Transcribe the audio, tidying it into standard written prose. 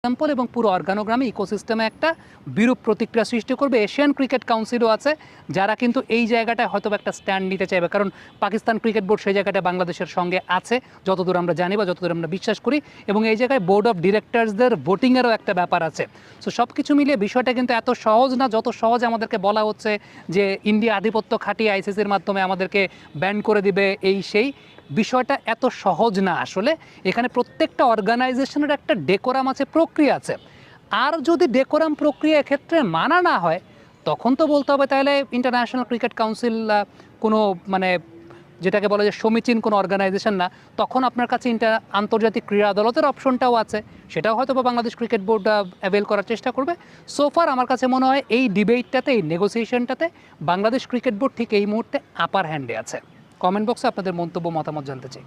Example এবং পুরো অর্গানোগ্রামে ইকোসিস্টেমে একটা বিরূপ প্রতিক্রিয়া সৃষ্টি করবে। এশিয়ান ক্রিকেট কাউন্সিলও আছে যারা কিন্তু এই জায়গাটায় হয়তো একটা স্ট্যান্ড নিতে চাইবে, কারণ পাকিস্তান ক্রিকেট বোর্ড সেই জায়গাটা বাংলাদেশের সঙ্গে আছে যতদূর আমরা জানি বা যতদূর আমরা বিশ্বাস করি, এবং এই জায়গায় বোর্ড অফ ডিরেক্টরসদের ভোটিংয়েরও একটা ব্যাপার আছে। সো সব কিছু মিলিয়ে বিষয়টা কিন্তু এত সহজ না যত সহজ আমাদেরকে বলা হচ্ছে যে ইন্ডিয়া আধিপত্য খাটিয়ে আইসিসির মাধ্যমে আমাদেরকে ব্যান করে দিবে এই সেই। বিষয়টা এত সহজ না আসলে। এখানে প্রত্যেকটা অর্গানাইজেশনের একটা ডেকোরাম আছে, প্রক্রিয়া আছে। আর যদি ডেকোরাম প্রক্রিয়া ক্ষেত্রে মানা না হয় তখন তো বলতে হবে তাহলে ইন্টারন্যাশনাল ক্রিকেট কাউন্সিল কোনো মানে যেটাকে বলা যায় সমীচীন কোনো অর্গানাইজেশন না। তখন আপনার কাছে আন্তর্জাতিক ক্রীড়া আদালতের অপশনটাও আছে, সেটাও হয়তো বা বাংলাদেশ ক্রিকেট বোর্ড অ্যাভেল করার চেষ্টা করবে। সোফার আমার কাছে মনে হয় এই ডিবেটটাতে, এই নেগোসিয়েশনটাতে বাংলাদেশ ক্রিকেট বোর্ড ঠিক এই মুহূর্তে আপার হ্যান্ডে আছে। কমেন্ট বক্সে আপনাদের মন্তব্য মতামত জানতে চাই।